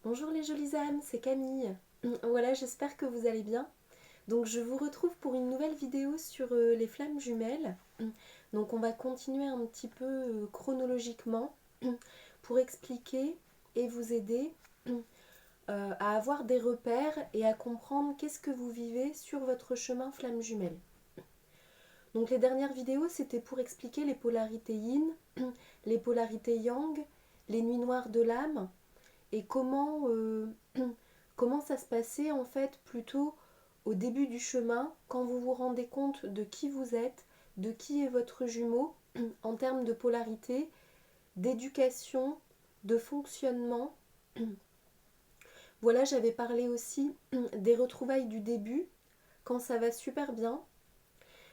Bonjour les jolies âmes, c'est Camille. Voilà, j'espère que vous allez bien. Donc je vous retrouve pour une nouvelle vidéo sur les flammes jumelles. Donc on va continuer un petit peu chronologiquement pour expliquer et vous aider à avoir des repères et à comprendre qu'est-ce que vous vivez sur votre chemin flamme jumelle. Donc les dernières vidéos, c'était pour expliquer les polarités yin, les polarités yang, les nuits noires de l'âme, et comment ça se passait en fait plutôt au début du chemin, quand vous vous rendez compte de qui vous êtes, de qui est votre jumeau, en termes de polarité, d'éducation, de fonctionnement. Voilà, j'avais parlé aussi des retrouvailles du début, quand ça va super bien.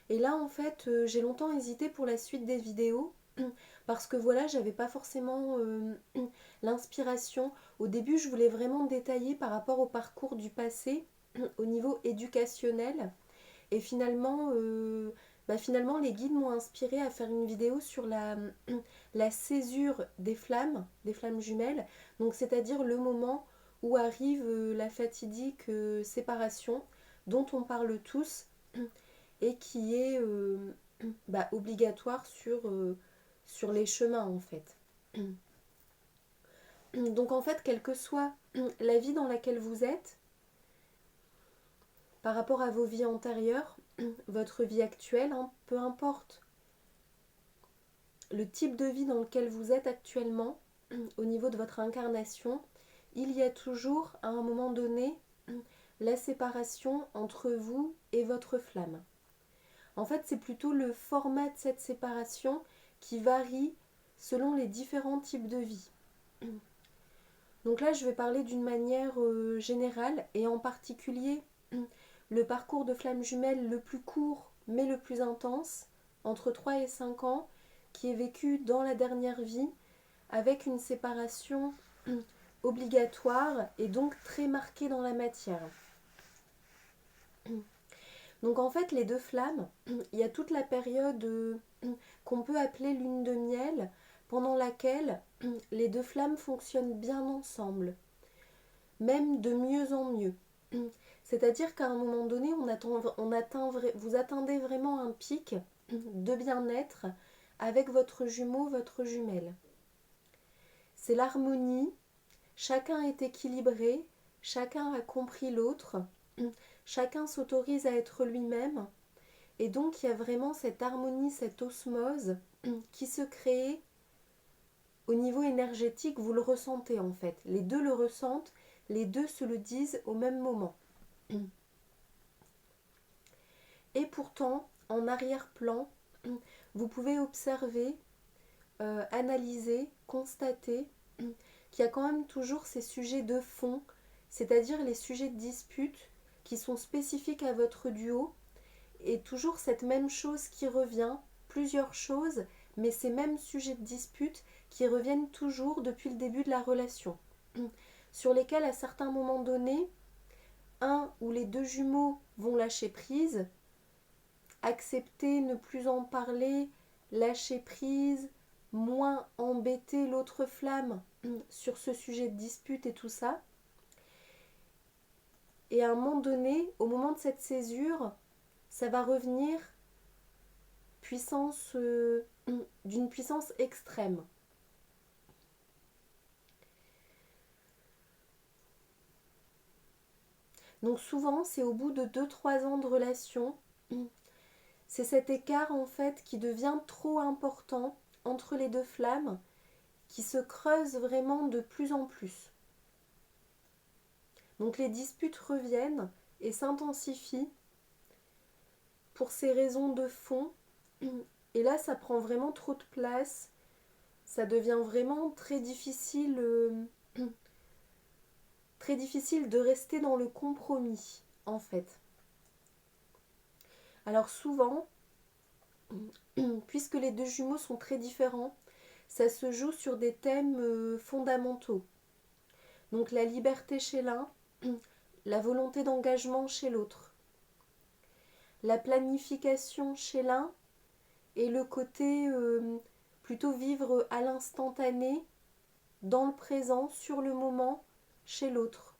Et là, en fait, j'ai longtemps hésité pour la suite des vidéos, parce que voilà, j'avais pas forcément l'inspiration. Au début, je voulais vraiment détailler par rapport au parcours du passé, au niveau éducationnel. Et finalement les guides m'ont inspiré à faire une vidéo sur la césure des flammes jumelles. Donc, c'est-à-dire le moment où arrive la fatidique séparation dont on parle tous et qui est obligatoire sur les chemins en fait. Donc en fait, quelle que soit la vie dans laquelle vous êtes, par rapport à vos vies antérieures, votre vie actuelle, peu importe le type de vie dans lequel vous êtes actuellement, au niveau de votre incarnation, il y a toujours à un moment donné la séparation entre vous et votre flamme. En fait, c'est plutôt le format de cette séparation qui varie selon les différents types de vie. Donc là, je vais parler d'une manière générale et en particulier le parcours de flamme jumelle le plus court mais le plus intense, entre 3 et 5 ans, qui est vécu dans la dernière vie avec une séparation obligatoire et donc très marquée dans la matière. Donc en fait, les deux flammes, il y a toute la période qu'on peut appeler lune de miel, pendant laquelle les deux flammes fonctionnent bien ensemble, même de mieux en mieux. C'est-à-dire qu'à un moment donné, vous atteindez vraiment un pic de bien-être avec votre jumeau, votre jumelle. C'est l'harmonie, chacun est équilibré, chacun a compris l'autre, chacun s'autorise à être lui-même. Et donc il y a vraiment cette harmonie, cette osmose qui se crée au niveau énergétique, vous le ressentez en fait. Les deux le ressentent, les deux se le disent au même moment. Et pourtant, en arrière-plan, vous pouvez observer, analyser, constater qu'il y a quand même toujours ces sujets de fond, c'est-à-dire les sujets de dispute qui sont spécifiques à votre duo, et toujours cette même chose qui revient, plusieurs choses, mais ces mêmes sujets de dispute qui reviennent toujours depuis le début de la relation, sur lesquels à certains moments donnés, un ou les deux jumeaux vont lâcher prise, accepter, ne plus en parler, lâcher prise, moins embêter l'autre flamme sur ce sujet de dispute et tout ça. Et à un moment donné, au moment de cette césure, ça va revenir d'une puissance extrême. Donc souvent, c'est au bout de 2-3 ans de relation, c'est cet écart en fait qui devient trop important entre les deux flammes, qui se creuse vraiment de plus en plus. Donc les disputes reviennent et s'intensifient pour ces raisons de fond. Et là, ça prend vraiment trop de place. Ça devient vraiment très difficile de rester dans le compromis, en fait. Alors souvent, puisque les deux jumeaux sont très différents, ça se joue sur des thèmes fondamentaux. Donc la liberté chez l'un, la volonté d'engagement chez l'autre, la planification chez l'un et le côté plutôt vivre à l'instantané, dans le présent, sur le moment, chez l'autre.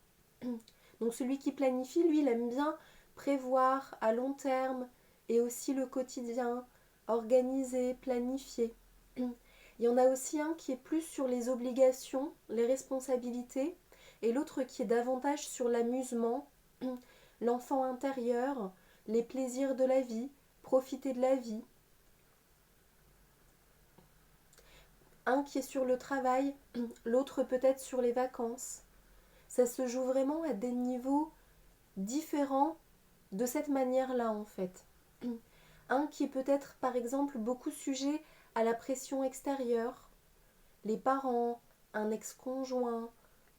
Donc celui qui planifie, lui, il aime bien prévoir à long terme et aussi le quotidien, organiser, planifier. Il y en a aussi un qui est plus sur les obligations, les responsabilités, et l'autre qui est davantage sur l'amusement, l'enfant intérieur, les plaisirs de la vie, profiter de la vie. Un qui est sur le travail, l'autre peut-être sur les vacances. Ça se joue vraiment à des niveaux différents de cette manière-là en fait. Un qui est peut-être par exemple beaucoup sujet à la pression extérieure, les parents, un ex-conjoint,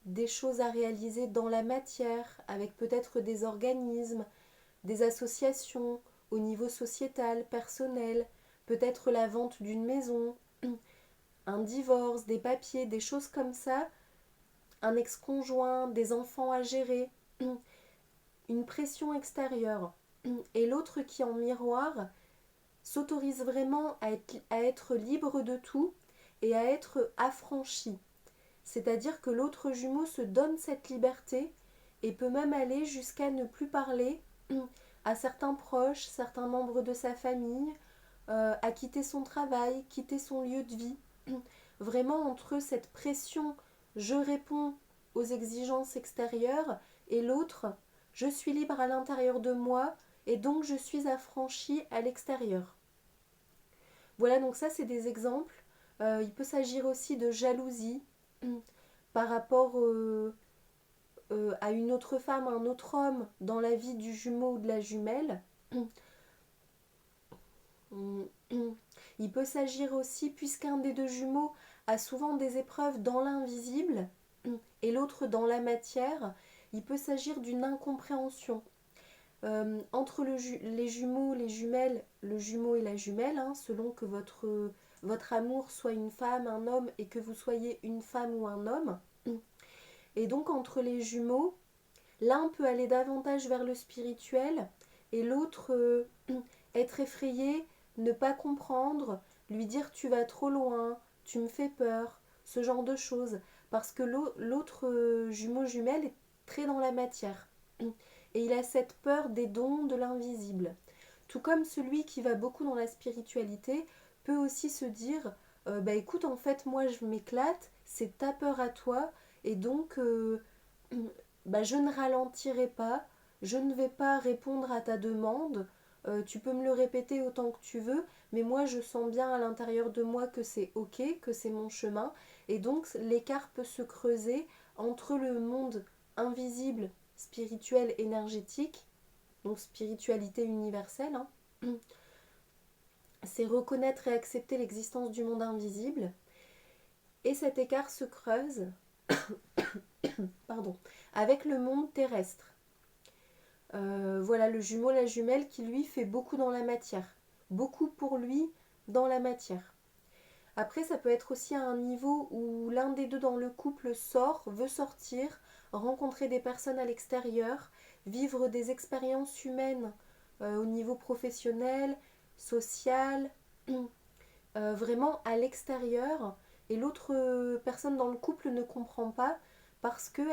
des choses à réaliser dans la matière, avec peut-être des organismes, des associations au niveau sociétal, personnel, peut-être la vente d'une maison, un divorce, des papiers, des choses comme ça, un ex-conjoint, des enfants à gérer, une pression extérieure. Et l'autre qui en miroir s'autorise vraiment à être libre de tout et à être affranchi. C'est-à-dire que l'autre jumeau se donne cette liberté et peut même aller jusqu'à ne plus parler à certains proches, certains membres de sa famille, à quitter son travail, quitter son lieu de vie. Vraiment entre cette pression, je réponds aux exigences extérieures, et l'autre, je suis libre à l'intérieur de moi, et donc je suis affranchie à l'extérieur. Voilà, donc ça c'est des exemples. Il peut s'agir aussi de jalousie par rapport à une autre femme, un autre homme dans la vie du jumeau ou de la jumelle. Il peut s'agir aussi, puisqu'un des deux jumeaux a souvent des épreuves dans l'invisible et l'autre dans la matière, il peut s'agir d'une incompréhension. Entre les jumeaux, les jumelles, le jumeau et la jumelle, selon que votre amour soit une femme, un homme, et que vous soyez une femme ou un homme. Et donc entre les jumeaux, l'un peut aller davantage vers le spirituel et l'autre être effrayé, ne pas comprendre, lui dire tu vas trop loin, tu me fais peur, ce genre de choses. Parce que l'autre jumeau jumelle est très dans la matière. Et il a cette peur des dons de l'invisible. Tout comme celui qui va beaucoup dans la spiritualité peut aussi se dire bah écoute, en fait moi je m'éclate, c'est ta peur à toi, et donc bah, je ne ralentirai pas, je ne vais pas répondre à ta demande, tu peux me le répéter autant que tu veux, mais moi je sens bien à l'intérieur de moi que c'est ok, que c'est mon chemin, et donc l'écart peut se creuser entre le monde invisible, spirituel, énergétique, donc spiritualité universelle, c'est reconnaître et accepter l'existence du monde invisible, et cet écart se creuse avec le monde terrestre. Voilà le jumeau, la jumelle qui lui fait beaucoup dans la matière. Beaucoup pour lui dans la matière. Après, ça peut être aussi à un niveau où l'un des deux dans le couple veut sortir, rencontrer des personnes à l'extérieur, vivre des expériences humaines au niveau professionnel, social, vraiment à l'extérieur. Et l'autre personne dans le couple ne comprend pas parce que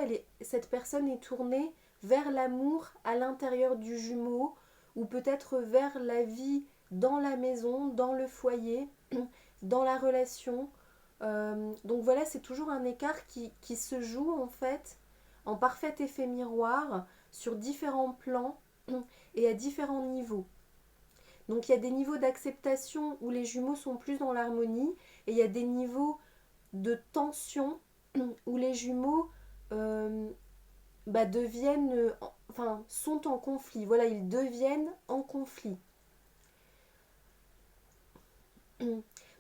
cette personne est tournée vers l'amour à l'intérieur du jumeau, ou peut-être vers la vie dans la maison, dans le foyer, dans la relation. Donc voilà, c'est toujours un écart qui se joue en fait en parfait effet miroir sur différents plans et à différents niveaux. Donc il y a des niveaux d'acceptation où les jumeaux sont plus dans l'harmonie, et il y a des niveaux de tension où les jumeaux sont en conflit. Voilà, ils deviennent en conflit.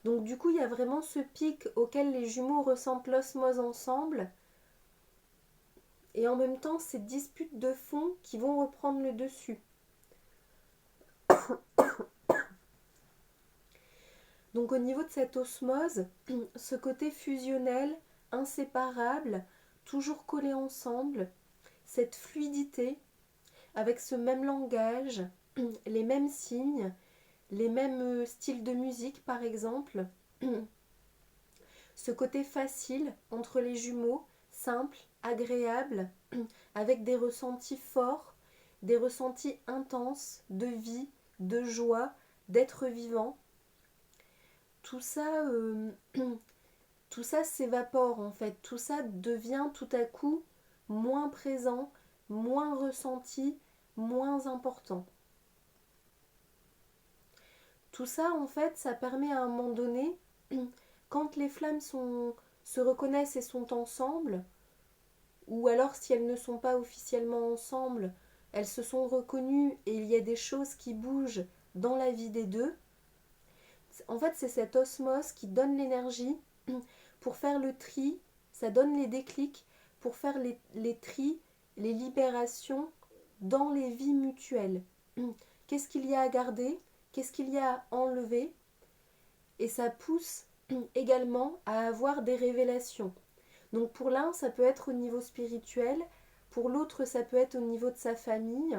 Donc du coup, il y a vraiment ce pic auquel les jumeaux ressentent l'osmose ensemble, et en même temps ces disputes de fond qui vont reprendre le dessus. Donc au niveau de cette osmose, ce côté fusionnel, inséparable, toujours collés ensemble, cette fluidité avec ce même langage, les mêmes signes, les mêmes styles de musique par exemple, ce côté facile entre les jumeaux, simple, agréable, avec des ressentis forts, des ressentis intenses de vie, de joie, d'être vivant. Tout ça, tout ça s'évapore en fait, tout ça devient tout à coup moins présent, moins ressenti, moins important. Tout ça en fait, ça permet à un moment donné, quand les flammes se reconnaissent et sont ensemble, ou alors si elles ne sont pas officiellement ensemble, elles se sont reconnues et il y a des choses qui bougent dans la vie des deux. En fait, c'est cette osmose qui donne l'énergie pour faire le tri, ça donne les déclics pour faire les tris, les libérations dans les vies mutuelles. Qu'est-ce qu'il y a à garder? Qu'est-ce qu'il y a à enlever? Et ça pousse également à avoir des révélations. Donc pour l'un, ça peut être au niveau spirituel, pour l'autre, ça peut être au niveau de sa famille,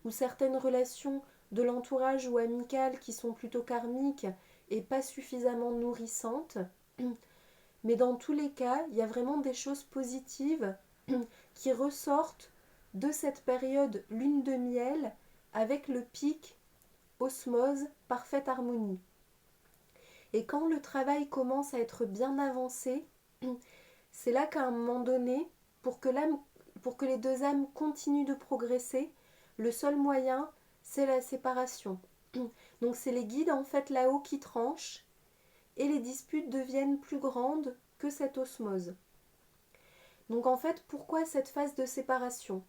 ou certaines relations de l'entourage ou amicales qui sont plutôt karmiques et pas suffisamment nourrissantes. Mais dans tous les cas, il y a vraiment des choses positives qui ressortent de cette période lune de miel avec le pic osmose, parfaite harmonie. Et quand le travail commence à être bien avancé, c'est là qu'à un moment donné, pour que les deux âmes continuent de progresser, le seul moyen, c'est la séparation. Donc c'est les guides en fait là-haut qui tranchent et les disputes deviennent plus grandes que cette osmose. Donc en fait, pourquoi cette phase de séparation?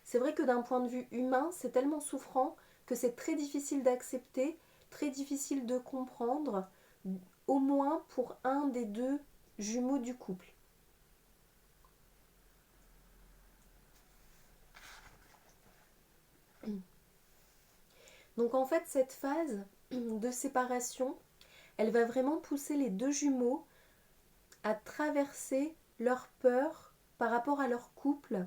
C'est vrai que d'un point de vue humain, c'est tellement souffrant que c'est très difficile d'accepter, très difficile de comprendre, au moins pour un des deux jumeaux du couple. Donc en fait, cette phase de séparation, elle va vraiment pousser les deux jumeaux à traverser leur peur par rapport à leur couple,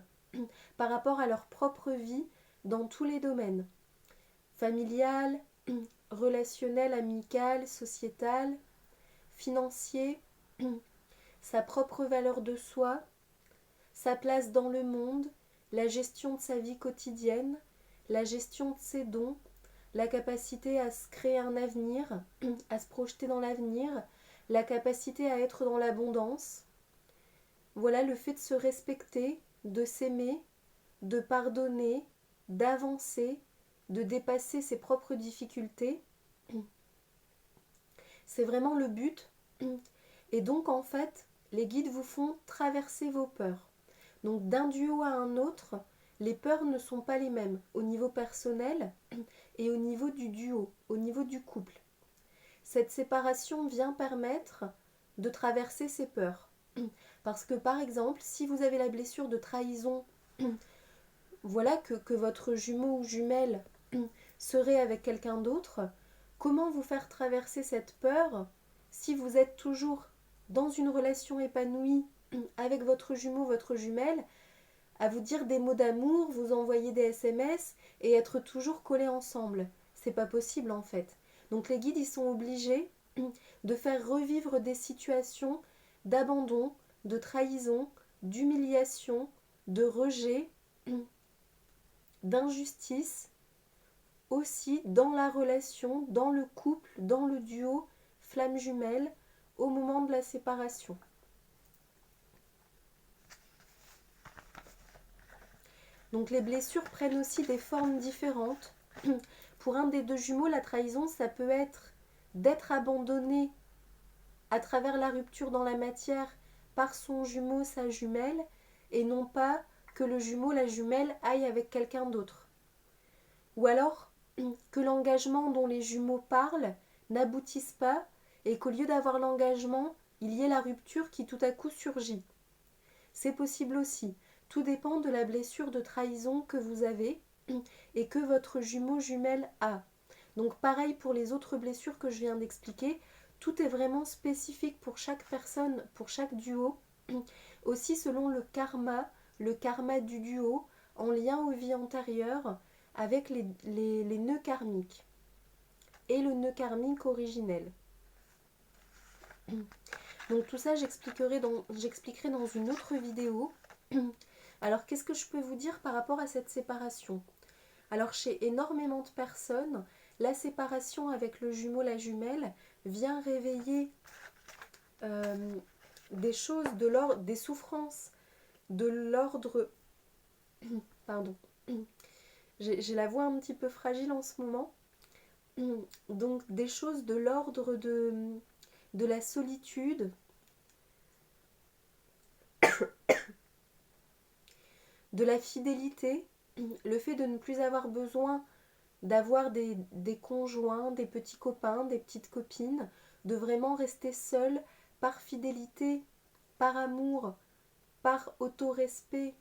par rapport à leur propre vie dans tous les domaines. Familial, relationnel, amical, sociétal, financier, sa propre valeur de soi, sa place dans le monde, la gestion de sa vie quotidienne, la gestion de ses dons, la capacité à se créer un avenir, à se projeter dans l'avenir, la capacité à être dans l'abondance. Voilà le fait de se respecter, de s'aimer, de pardonner, d'avancer, de dépasser ses propres difficultés. C'est vraiment le but. Et donc en fait, les guides vous font traverser vos peurs. Donc d'un duo à un autre, les peurs ne sont pas les mêmes au niveau personnel et au niveau du duo, au niveau du couple. Cette séparation vient permettre de traverser ces peurs. Parce que par exemple, si vous avez la blessure de trahison, voilà que votre jumeau ou jumelle serait avec quelqu'un d'autre, comment vous faire traverser cette peur si vous êtes toujours dans une relation épanouie avec votre jumeau, votre jumelle, à vous dire des mots d'amour, vous envoyer des SMS et être toujours collés ensemble. C'est pas possible en fait. Donc les guides, ils sont obligés de faire revivre des situations d'abandon, de trahison, d'humiliation, de rejet, d'injustice, aussi dans la relation, dans le couple, dans le duo, flamme jumelle, au moment de la séparation. Donc les blessures prennent aussi des formes différentes. Pour un des deux jumeaux, la trahison, ça peut être d'être abandonné à travers la rupture dans la matière par son jumeau, sa jumelle, et non pas que le jumeau, la jumelle, aille avec quelqu'un d'autre. Ou alors que l'engagement dont les jumeaux parlent n'aboutisse pas et qu'au lieu d'avoir l'engagement, il y ait la rupture qui tout à coup surgit. C'est possible aussi. Tout dépend de la blessure de trahison que vous avez et que votre jumeau jumelle a. Donc pareil pour les autres blessures que je viens d'expliquer, tout est vraiment spécifique pour chaque personne, pour chaque duo, aussi selon le karma du duo, en lien aux vies antérieures, avec les nœuds karmiques et le nœud karmique originel. Donc tout ça, j'expliquerai dans une autre vidéo. Alors, qu'est-ce que je peux vous dire par rapport à cette séparation? Alors, chez énormément de personnes, la séparation avec le jumeau, la jumelle, vient réveiller des choses de l'ordre, des souffrances de l'ordre... Pardon. J'ai la voix un petit peu fragile en ce moment. Donc, des choses de l'ordre de la solitude, de la fidélité, le fait de ne plus avoir besoin d'avoir des conjoints, des petits copains, des petites copines, de vraiment rester seul par fidélité, par amour, par autorespect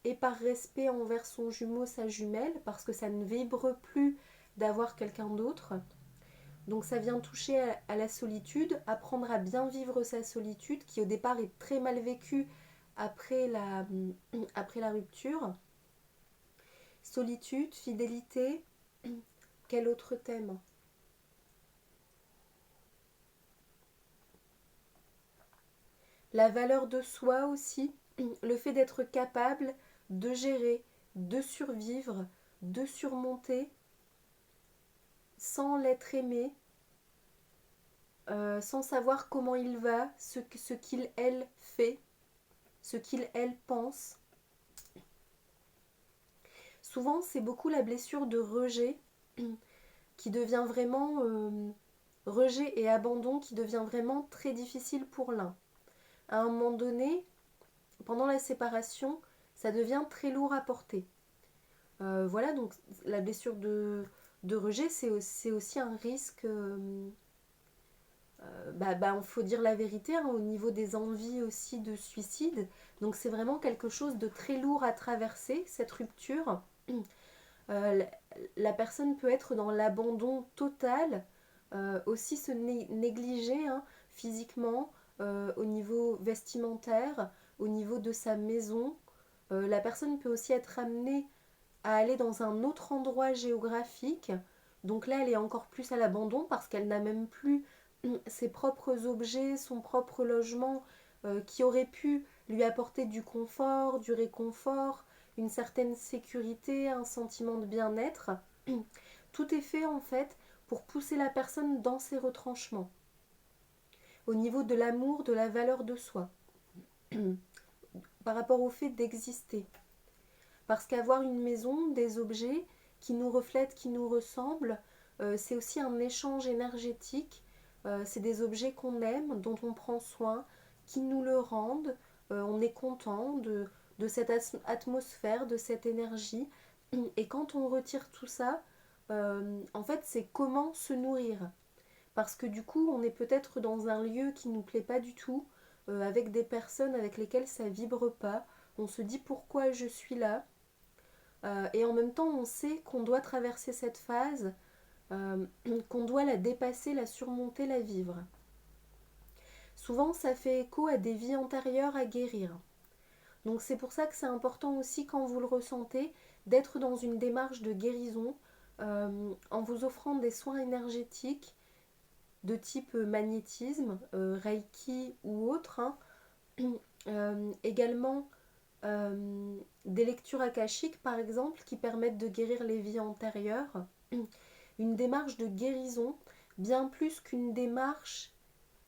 et par respect envers son jumeau, sa jumelle, parce que ça ne vibre plus d'avoir quelqu'un d'autre. Donc ça vient toucher à la solitude, apprendre à bien vivre sa solitude, qui au départ est très mal vécue après la rupture. Solitude, fidélité, quel autre thème? La valeur de soi aussi, le fait d'être capable de gérer, de survivre, de surmonter sans l'être aimé, sans savoir comment il va, ce qu'il, elle, fait, ce qu'il, elle, pense. Souvent, c'est beaucoup la blessure de rejet qui devient vraiment rejet et abandon qui devient vraiment très difficile pour l'un. À un moment donné, pendant la séparation, ça devient très lourd à porter. Voilà, donc la blessure de rejet, c'est aussi un risque. Il faut dire la vérité, hein, au niveau des envies aussi de suicide. Donc c'est vraiment quelque chose de très lourd à traverser, cette rupture. Euh, la personne peut être dans l'abandon total, aussi se négliger hein, physiquement, au niveau vestimentaire, au niveau de sa maison. La personne peut aussi être amenée à aller dans un autre endroit géographique. Donc là, elle est encore plus à l'abandon parce qu'elle n'a même plus ses propres objets, son propre logement qui aurait pu lui apporter du confort, du réconfort, une certaine sécurité, un sentiment de bien-être. Tout est fait en fait pour pousser la personne dans ses retranchements, au niveau de l'amour, de la valeur de soi, par rapport au fait d'exister. Parce qu'avoir une maison, des objets qui nous reflètent, qui nous ressemblent, c'est aussi un échange énergétique. C'est des objets qu'on aime, dont on prend soin, qui nous le rendent. On est content de cette atmosphère, de cette énergie. Et quand on retire tout ça, en fait, c'est comment se nourrir. Parce que du coup, on est peut-être dans un lieu qui ne nous plaît pas du tout, avec des personnes avec lesquelles ça vibre pas. On se dit pourquoi je suis là. Et en même temps, on sait qu'on doit traverser cette phase, qu'on doit la dépasser, la surmonter, la vivre. Souvent, ça fait écho à des vies antérieures à guérir. Donc c'est pour ça que c'est important aussi, quand vous le ressentez, d'être dans une démarche de guérison, en vous offrant des soins énergétiques de type magnétisme, Reiki ou autre. Hein. Également des lectures akashiques par exemple qui permettent de guérir les vies antérieures. Une démarche de guérison bien plus qu'une démarche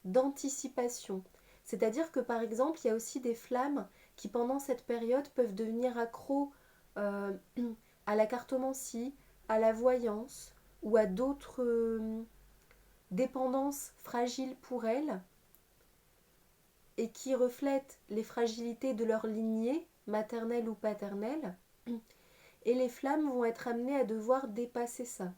d'anticipation. C'est-à-dire que par exemple il y a aussi des flammes qui pendant cette période peuvent devenir accros euh, à la cartomancie, à la voyance ou à d'autres dépendances fragiles pour elles et qui reflètent les fragilités de leur lignée, maternelle ou paternelle, et les flammes vont être amenées à devoir dépasser ça.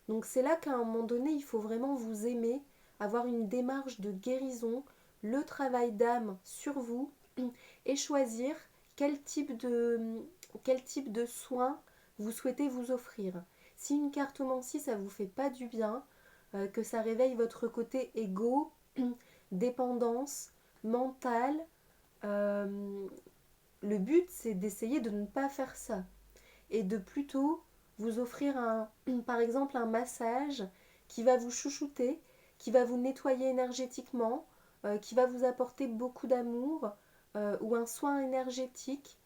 Donc c'est là qu'à un moment donné, il faut vraiment vous aimer, avoir une démarche de guérison, le travail d'âme sur vous, et choisir quel type de soins vous souhaitez vous offrir. Si une cartomancie, ça ne vous fait pas du bien, que ça réveille votre côté égo, dépendance, mentale, le but c'est d'essayer de ne pas faire ça et de plutôt vous offrir par exemple un massage qui va vous chouchouter, qui va vous nettoyer énergétiquement, qui va vous apporter beaucoup d'amour ou un soin énergétique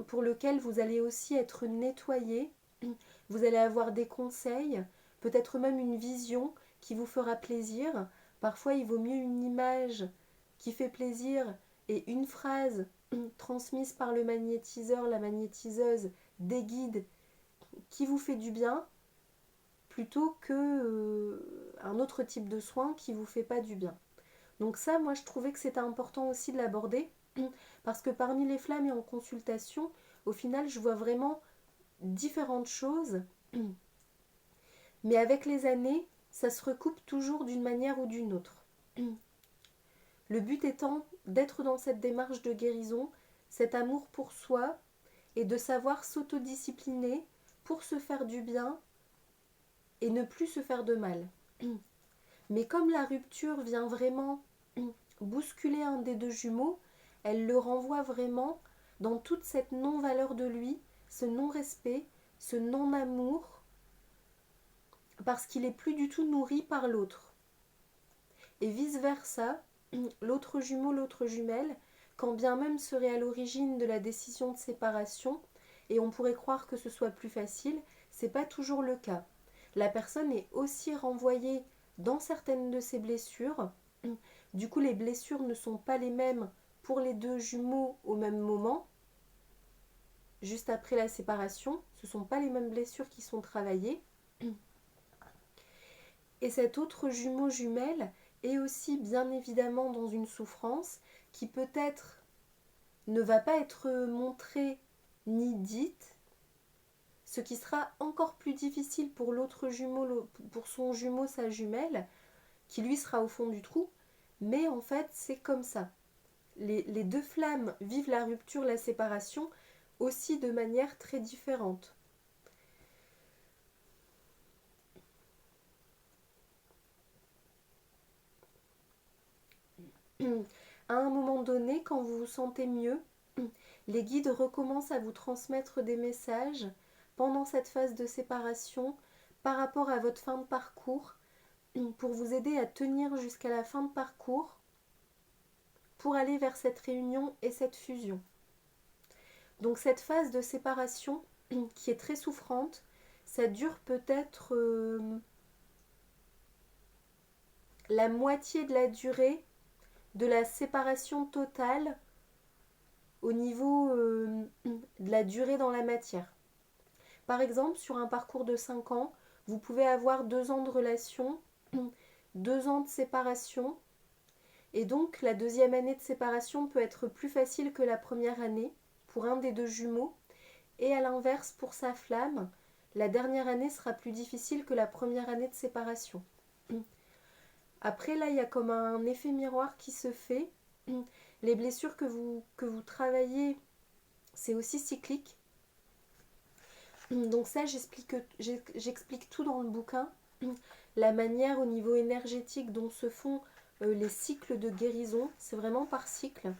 pour lequel vous allez aussi être nettoyé. Vous allez avoir des conseils, peut-être même une vision qui vous fera plaisir. Parfois, il vaut mieux une image qui fait plaisir et une phrase transmise par le magnétiseur, la magnétiseuse, des guides qui vous fait du bien, plutôt que un autre type de soin qui vous fait pas du bien. Donc ça, moi, je trouvais que c'était important aussi de l'aborder, parce que parmi les flammes et en consultation, au final, je vois vraiment différentes choses, mais avec les années, ça se recoupe toujours d'une manière ou d'une autre. Le but étant d'être dans cette démarche de guérison, cet amour pour soi, et de savoir s'autodiscipliner pour se faire du bien et ne plus se faire de mal. Mais comme la rupture vient vraiment bousculer un des deux jumeaux, elle le renvoie vraiment dans toute cette non-valeur de lui, ce non-respect, ce non-amour, parce qu'il n'est plus du tout nourri par l'autre. Et vice-versa, l'autre jumeau, l'autre jumelle, quand bien même serait à l'origine de la décision de séparation, et on pourrait croire que ce soit plus facile, c'est pas toujours le cas. La personne est aussi renvoyée dans certaines de ses blessures. Du coup, les blessures ne sont pas les mêmes pour les deux jumeaux au même moment, juste après la séparation. Ce ne sont pas les mêmes blessures qui sont travaillées. Et cet autre jumeau jumelle est aussi bien évidemment dans une souffrance qui peut-être ne va pas être montrée ni dite, ce qui sera encore plus difficile pour l'autre jumeau, pour son jumeau, sa jumelle, qui lui sera au fond du trou, mais en fait c'est comme ça. Les deux flammes vivent la rupture, la séparation, aussi de manière très différente. À un moment donné, quand vous vous sentez mieux, les guides recommencent à vous transmettre des messages pendant cette phase de séparation par rapport à votre fin de parcours, pour vous aider à tenir jusqu'à la fin de parcours, pour aller vers cette réunion et cette fusion. Donc cette phase de séparation, qui est très souffrante, ça dure peut-être la moitié de la durée de la séparation totale au niveau de la durée dans la matière. Par exemple, sur un parcours de 5 ans, vous pouvez avoir 2 ans de relation, 2 ans de séparation, et donc la deuxième année de séparation peut être plus facile que la première année pour un des deux jumeaux, et à l'inverse pour sa flamme, la dernière année sera plus difficile que la première année de séparation. Après là, il y a comme un effet miroir qui se fait. Les blessures que vous travaillez, c'est aussi cyclique. Donc ça, j'explique tout dans le bouquin. La manière au niveau énergétique dont se font les cycles de guérison, c'est vraiment par cycle.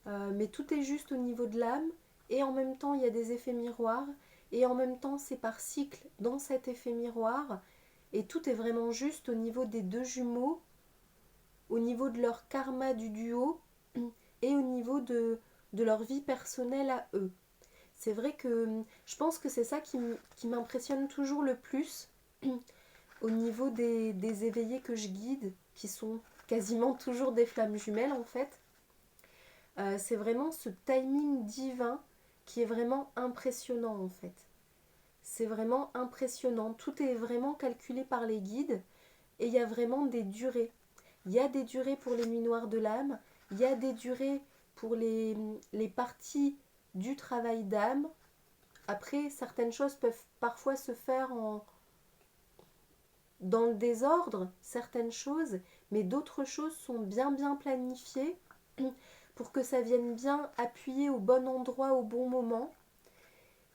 Mais tout est juste au niveau de l'âme, et en même temps il y a des effets miroirs, et en même temps c'est par cycle dans cet effet miroir, et tout est vraiment juste au niveau des deux jumeaux, au niveau de leur karma du duo, et au niveau de leur vie personnelle à eux. C'est vrai que je pense que c'est ça qui m'impressionne toujours le plus au niveau des éveillés que je guide, qui sont quasiment toujours des flammes jumelles en fait. C'est vraiment ce timing divin qui est vraiment impressionnant en fait. C'est vraiment impressionnant. Tout est vraiment calculé par les guides, et il y a vraiment des durées. Il y a des durées pour les nuits noires de l'âme, il y a des durées pour les parties du travail d'âme. Après, certaines choses peuvent parfois se faire dans le désordre, certaines choses, mais d'autres choses sont bien planifiées pour que ça vienne bien appuyer au bon endroit au bon moment,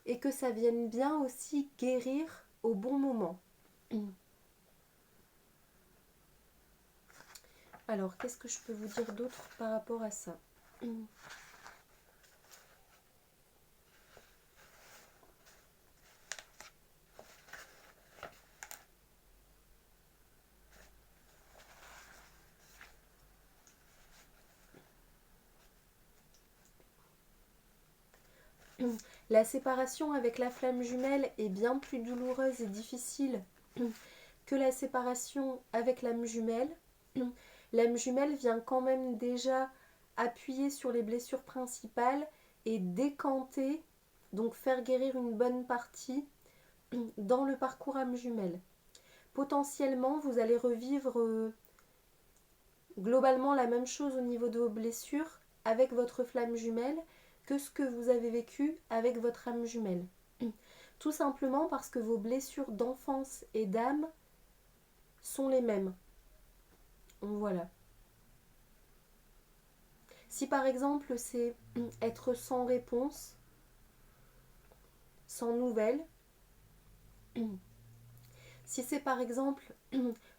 et que ça vienne bien aussi guérir au bon moment. Alors, qu'est-ce que je peux vous dire d'autre par rapport à ça ? La séparation avec la flamme jumelle est bien plus douloureuse et difficile que la séparation avec l'âme jumelle. L'âme jumelle vient quand même déjà appuyer sur les blessures principales et décanter, donc faire guérir une bonne partie dans le parcours âme jumelle. Potentiellement, vous allez revivre globalement la même chose au niveau de vos blessures avec votre flamme jumelle que ce que vous avez vécu avec votre âme jumelle. Tout simplement parce que vos blessures d'enfance et d'âme sont les mêmes. Voilà. Si par exemple c'est être sans réponse, sans nouvelles, si c'est par exemple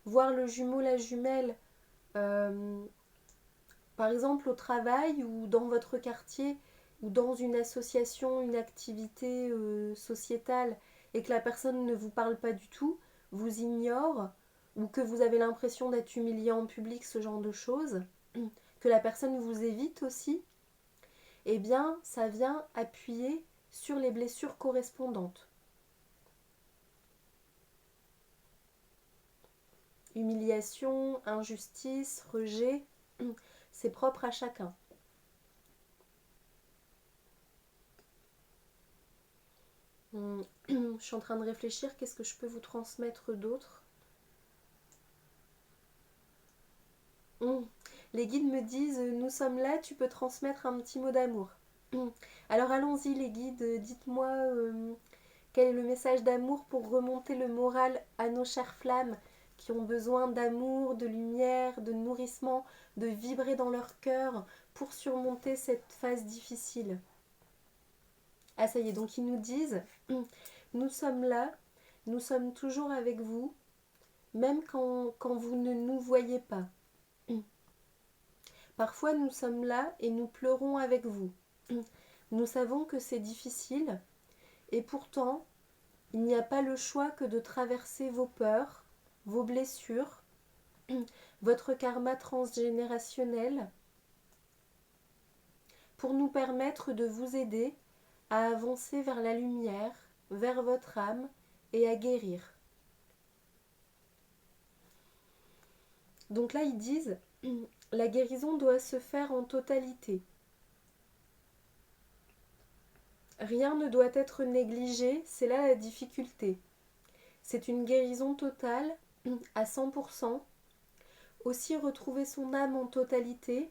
voir le jumeau, la jumelle, par exemple au travail ou dans votre quartier ou dans une association, une activité sociétale et que la personne ne vous parle pas du tout, vous ignore ou que vous avez l'impression d'être humilié en public, ce genre de choses, que la personne vous évite aussi, eh bien ça vient appuyer sur les blessures correspondantes. Humiliation, injustice, rejet, c'est propre à chacun. Je suis en train de réfléchir, qu'est-ce que je peux vous transmettre d'autre? Les guides me disent, nous sommes là, tu peux transmettre un petit mot d'amour. Alors allons-y les guides, dites-moi quel est le message d'amour pour remonter le moral à nos chères flammes qui ont besoin d'amour, de lumière, de nourrissement, de vibrer dans leur cœur pour surmonter cette phase difficile. Ah ça y est, donc ils nous disent, nous sommes là, nous sommes toujours avec vous, même quand vous ne nous voyez pas. Parfois nous sommes là et nous pleurons avec vous. Nous savons que c'est difficile et pourtant il n'y a pas le choix que de traverser vos peurs, vos blessures, votre karma transgénérationnel pour nous permettre de vous aider à avancer vers la lumière, vers votre âme et à guérir. Donc là ils disent, la guérison doit se faire en totalité. Rien ne doit être négligé, c'est là la difficulté. C'est une guérison totale, à 100%. Aussi retrouver son âme en totalité,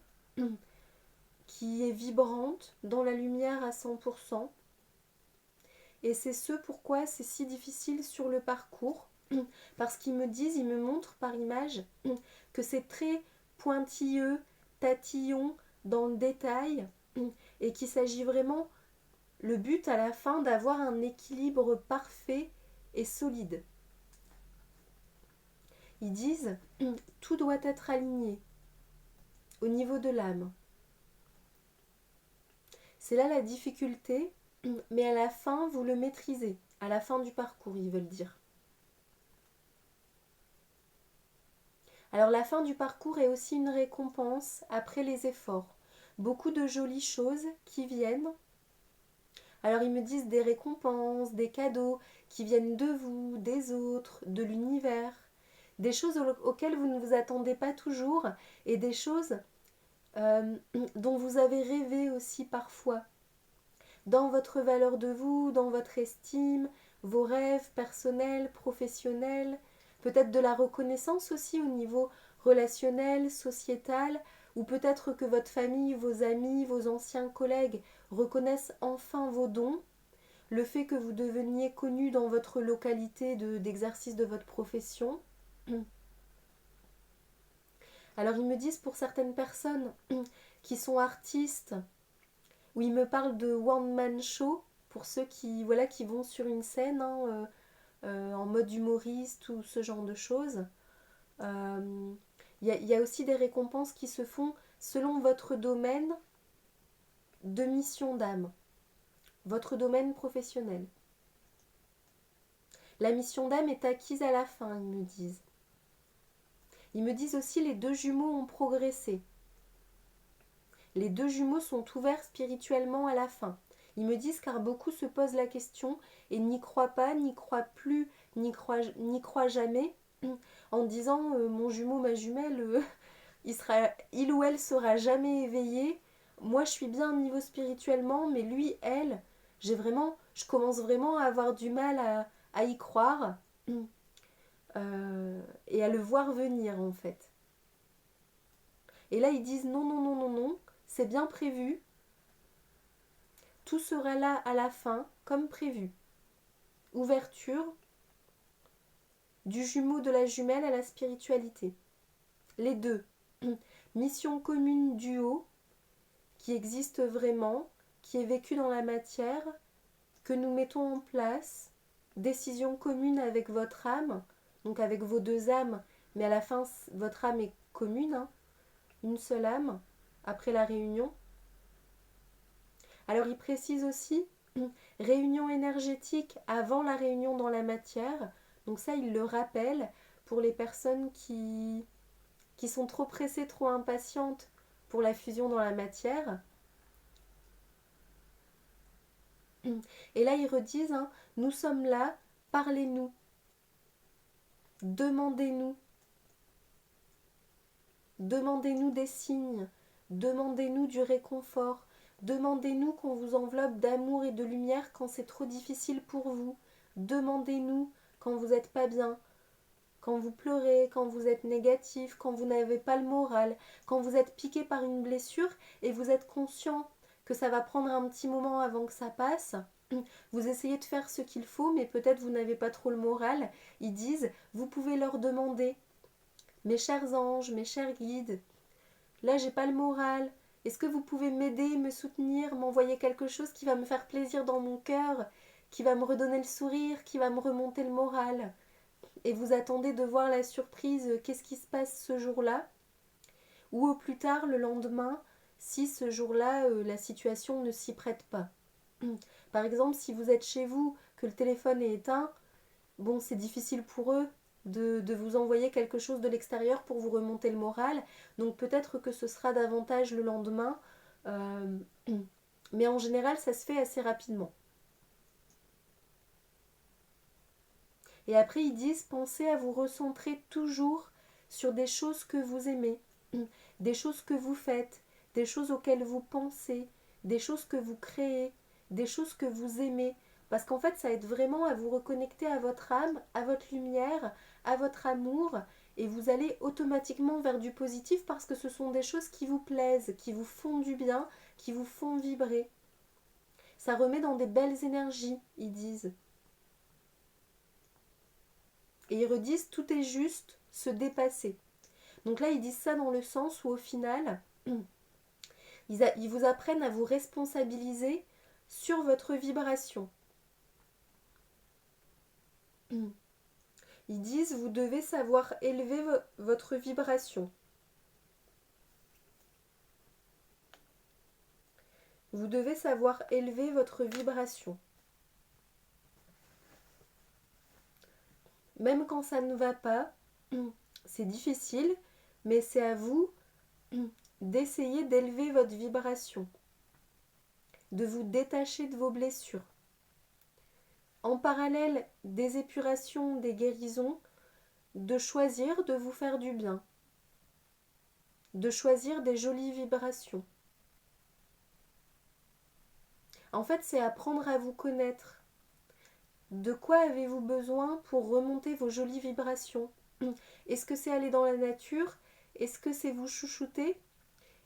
qui est vibrante, dans la lumière à 100%. Et c'est ce pourquoi c'est si difficile sur le parcours, parce qu'ils me disent, ils me montrent par image, que c'est très pointilleux, tatillon, dans le détail, et qu'il s'agit vraiment, le but à la fin, d'avoir un équilibre parfait et solide. Ils disent, tout doit être aligné au niveau de l'âme. C'est là la difficulté, mais à la fin, vous le maîtrisez. À la fin du parcours, ils veulent dire. Alors la fin du parcours est aussi une récompense après les efforts. Beaucoup de jolies choses qui viennent. Alors ils me disent des récompenses, des cadeaux qui viennent de vous, des autres, de l'univers. Des choses auxquelles vous ne vous attendez pas toujours et des choses dont vous avez rêvé aussi parfois. Dans votre valeur de vous, dans votre estime, vos rêves personnels, professionnels, peut-être de la reconnaissance aussi au niveau relationnel, sociétal, ou peut-être que votre famille, vos amis, vos anciens collègues reconnaissent enfin vos dons, le fait que vous deveniez connu dans votre localité d'exercice de votre profession. Alors ils me disent pour certaines personnes qui sont artistes, où ils me parlent de one man show, pour ceux qui vont sur une scène en mode humoriste ou ce genre de choses. Y a aussi des récompenses qui se font selon votre domaine de mission d'âme, votre domaine professionnel. La mission d'âme est acquise à la fin, ils me disent. Ils me disent aussi les deux jumeaux ont progressé. Les deux jumeaux sont ouverts spirituellement à la fin. Ils me disent car beaucoup se posent la question et n'y croient pas, n'y croient plus, n'y croient jamais, en disant mon jumeau, ma jumelle, il ou elle sera jamais éveillé. Moi, je suis bien au niveau spirituellement, mais lui, elle, je commence vraiment à avoir du mal à y croire et à le voir venir en fait. Et là, ils disent non, non, non, non, non, c'est bien prévu. Tout sera là à la fin, comme prévu. Ouverture du jumeau de la jumelle à la spiritualité. Les deux. Mission commune du haut, qui existe vraiment, qui est vécue dans la matière, que nous mettons en place. Décision commune avec votre âme, donc avec vos deux âmes, mais à la fin, votre âme est commune, hein, une seule âme, après la réunion. Alors il précise aussi réunion énergétique avant la réunion dans la matière. Donc ça, il le rappelle pour les personnes qui sont trop pressées, trop impatientes pour la fusion dans la matière. Et là, ils redisent, hein, nous sommes là, parlez-nous, demandez-nous, demandez-nous des signes, demandez-nous du réconfort, demandez-nous qu'on vous enveloppe d'amour et de lumière quand c'est trop difficile pour vous, demandez-nous quand vous n'êtes pas bien, quand vous pleurez, quand vous êtes négatif, quand vous n'avez pas le moral, quand vous êtes piqué par une blessure et vous êtes conscient que ça va prendre un petit moment avant que ça passe. Vous essayez de faire ce qu'il faut, mais peut-être vous n'avez pas trop le moral. Ils disent, vous pouvez leur demander, mes chers anges, mes chers guides, là j'ai pas le moral. Est-ce que vous pouvez m'aider, me soutenir, m'envoyer quelque chose qui va me faire plaisir dans mon cœur, qui va me redonner le sourire, qui va me remonter le moral? Et vous attendez de voir la surprise, qu'est-ce qui se passe ce jour-là, ou au plus tard le lendemain, si ce jour-là la situation ne s'y prête pas. Par exemple, si vous êtes chez vous, que le téléphone est éteint, bon, c'est difficile pour eux de vous envoyer quelque chose de l'extérieur pour vous remonter le moral, donc peut-être que ce sera davantage le lendemain, euh, mais en général ça se fait assez rapidement. Et après, ils disent, pensez à vous recentrer toujours sur des choses que vous aimez, des choses que vous faites, des choses auxquelles vous pensez, des choses que vous créez, des choses que vous aimez. Parce qu'en fait, ça aide vraiment à vous reconnecter à votre âme, à votre lumière, à votre amour, et vous allez automatiquement vers du positif parce que ce sont des choses qui vous plaisent, qui vous font du bien, qui vous font vibrer. Ça remet dans des belles énergies, ils disent. Et ils redisent tout est juste, se dépasser. Donc là, ils disent ça dans le sens où au final, ils vous apprennent à vous responsabiliser sur votre vibration. Ils disent vous devez savoir élever votre vibration. Vous devez savoir élever votre vibration. Même quand ça ne va pas, c'est difficile, mais c'est à vous d'essayer d'élever votre vibration, de vous détacher de vos blessures. En parallèle des épurations, des guérisons, de choisir de vous faire du bien, de choisir des jolies vibrations. En fait, c'est apprendre à vous connaître. De quoi avez-vous besoin pour remonter vos jolies vibrations? Est-ce que c'est aller dans la nature? Est-ce que c'est vous chouchouter?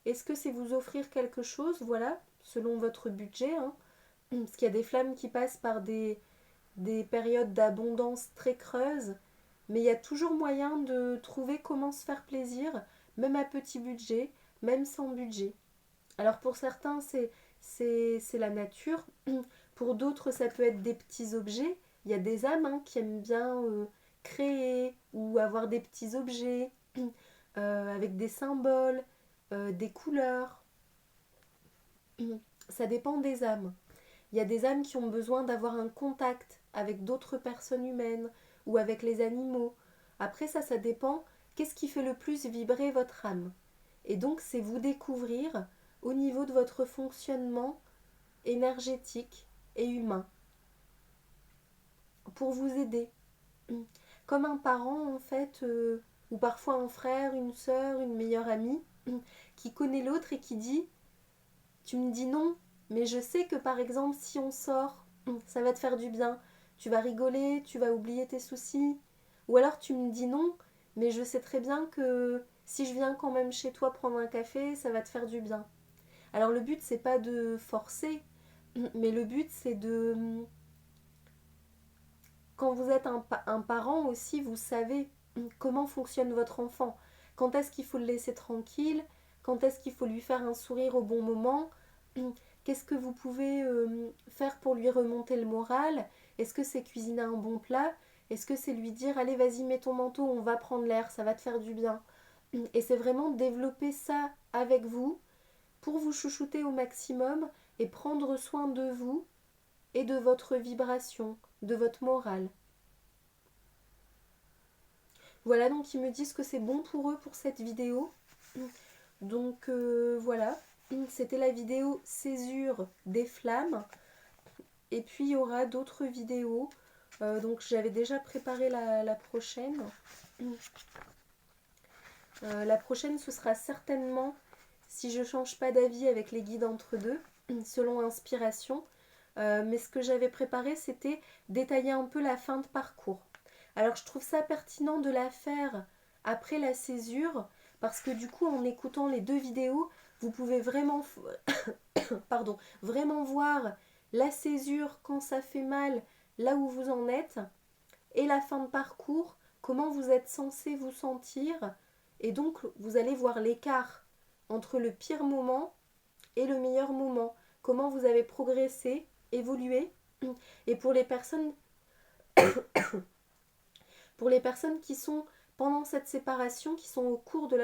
Est-ce que c'est vous offrir quelque chose? Voilà, selon votre budget. Hein. Parce qu'il y a des flammes qui passent par des périodes d'abondance très creuses. Mais il y a toujours moyen de trouver comment se faire plaisir, même à petit budget, même sans budget. Alors pour certains, c'est la nature. Pour d'autres, ça peut être des petits objets. Il y a des âmes hein, qui aiment bien créer ou avoir des petits objets avec des symboles, des couleurs. Ça dépend des âmes. Il y a des âmes qui ont besoin d'avoir un contact avec d'autres personnes humaines ou avec les animaux. Après ça dépend. Qu'est-ce qui fait le plus vibrer votre âme? Et donc, c'est vous découvrir au niveau de votre fonctionnement énergétique et humain pour vous aider. Comme un parent en fait, ou parfois un frère, une sœur, une meilleure amie, qui connaît l'autre et qui dit tu me dis non, mais je sais que par exemple si on sort, ça va te faire du bien, tu vas rigoler, tu vas oublier tes soucis. Ou alors tu me dis non, mais je sais très bien que si je viens quand même chez toi prendre un café, ça va te faire du bien. Alors le but c'est pas de forcer, mais le but c'est de... Quand vous êtes un parent aussi, vous savez comment fonctionne votre enfant. Quand est-ce qu'il faut le laisser tranquille, quand est-ce qu'il faut lui faire un sourire au bon moment, qu'est-ce que vous pouvez faire pour lui remonter le moral. Est-ce que c'est cuisiner un bon plat? Est-ce que c'est lui dire allez vas-y mets ton manteau, on va prendre l'air, ça va te faire du bien. Et c'est vraiment développer ça avec vous pour vous chouchouter au maximum et prendre soin de vous et de votre vibration, de votre morale. Voilà, donc ils me disent que c'est bon pour eux pour cette vidéo. Donc voilà, c'était la vidéo césure des flammes. Et puis il y aura d'autres vidéos. Donc j'avais déjà préparé la prochaine. La prochaine ce sera certainement, si je ne change pas d'avis avec les guides entre deux, selon inspiration. Mais ce que j'avais préparé c'était détailler un peu la fin de parcours. Alors je trouve ça pertinent de la faire après la césure parce que du coup en écoutant les deux vidéos vous pouvez vraiment pardon, vraiment voir la césure quand ça fait mal là où vous en êtes et la fin de parcours comment vous êtes censé vous sentir et donc vous allez voir l'écart entre le pire moment et le meilleur moment, comment vous avez progressé, évolué. Et pour les personnes qui sont pendant cette séparation, qui sont au cours de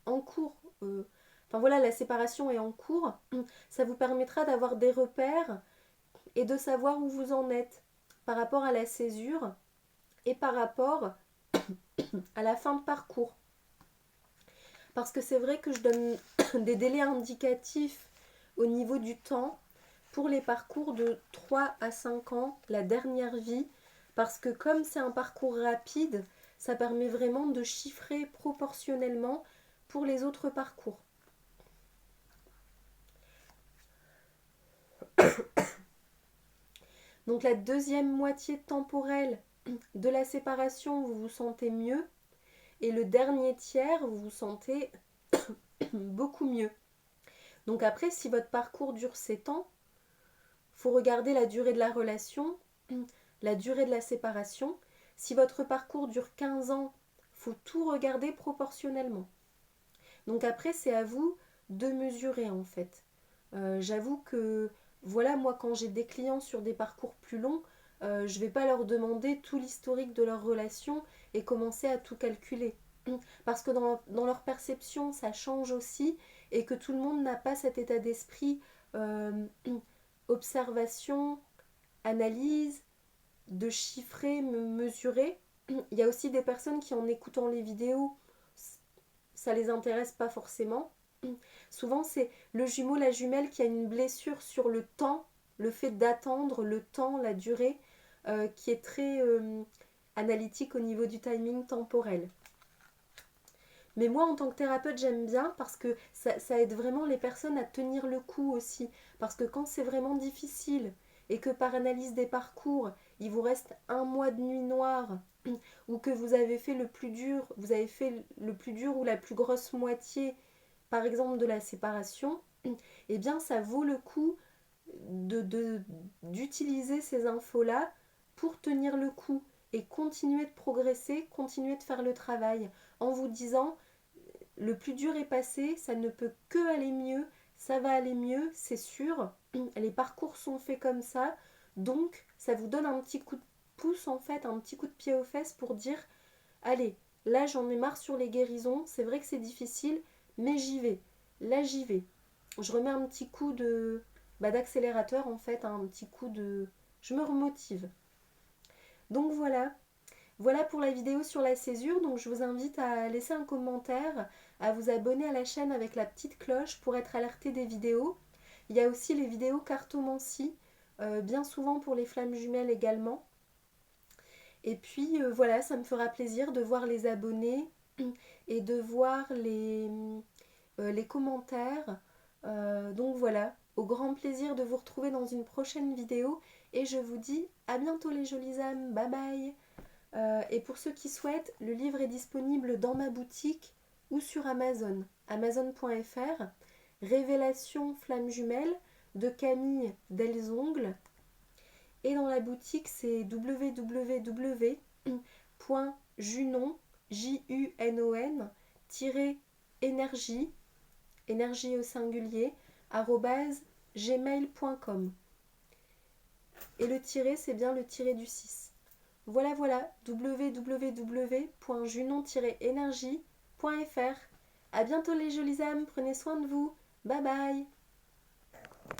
en cours, enfin voilà, la séparation est en cours, ça vous permettra d'avoir des repères et de savoir où vous en êtes par rapport à la césure et par rapport à la fin de parcours. Parce que c'est vrai que je donne des délais indicatifs au niveau du temps pour les parcours de 3 à 5 ans, la dernière vie, parce que comme c'est un parcours rapide, ça permet vraiment de chiffrer proportionnellement pour les autres parcours. Donc la deuxième moitié temporelle de la séparation, vous vous sentez mieux. Et le dernier tiers, vous vous sentez beaucoup mieux. Donc après, si votre parcours dure 7 ans, il faut regarder la durée de la relation, la durée de la séparation. Si votre parcours dure 15 ans, il faut tout regarder proportionnellement. Donc après, c'est à vous de mesurer en fait. J'avoue que, voilà, moi quand j'ai des clients sur des parcours plus longs, je ne vais pas leur demander tout l'historique de leur relation et commencer à tout calculer. Parce que dans leur perception, ça change aussi et que tout le monde n'a pas cet état d'esprit observation, analyse, de chiffrer, mesurer. Il y a aussi des personnes qui en écoutant les vidéos, ça les intéresse pas forcément. Souvent c'est le jumeau, la jumelle qui a une blessure sur le temps, le fait d'attendre, le temps, la durée, qui est très analytique au niveau du timing temporel. Mais moi, en tant que thérapeute, j'aime bien parce que ça aide vraiment les personnes à tenir le coup aussi. Parce que quand c'est vraiment difficile et que par analyse des parcours, il vous reste un mois de nuit noire ou que vous avez fait le plus dur, vous avez fait le plus dur ou la plus grosse moitié, par exemple de la séparation, eh bien ça vaut le coup d'utiliser ces infos-là pour tenir le coup et continuer de progresser, continuer de faire le travail en vous disant le plus dur est passé, ça ne peut que aller mieux, ça va aller mieux, c'est sûr. Les parcours sont faits comme ça, donc ça vous donne un petit coup de pouce en fait, un petit coup de pied aux fesses pour dire allez, là j'en ai marre sur les guérisons, c'est vrai que c'est difficile, mais j'y vais. Là j'y vais. Je remets un petit coup d'accélérateur en fait, un petit coup de... Je me remotive. Donc voilà, voilà pour la vidéo sur la césure, donc je vous invite à laisser un commentaire, à vous abonner à la chaîne avec la petite cloche pour être alerté des vidéos. Il y a aussi les vidéos cartomancie, bien souvent pour les flammes jumelles également. Et puis voilà, ça me fera plaisir de voir les abonnés et de voir les commentaires. Donc voilà, au grand plaisir de vous retrouver dans une prochaine vidéo. Et je vous dis à bientôt les jolies âmes, bye bye. Et pour ceux qui souhaitent, le livre est disponible dans ma boutique ou sur Amazon, amazon.fr. Révélation flamme jumelle de Camille Delzongle. Et dans la boutique, c'est www.junon, Junon, énergie au singulier, @gmail.com. Et le tiret, c'est bien le tiret du 6. Voilà, www.junon-énergie.fr. À bientôt les jolies âmes, prenez soin de vous. Bye bye.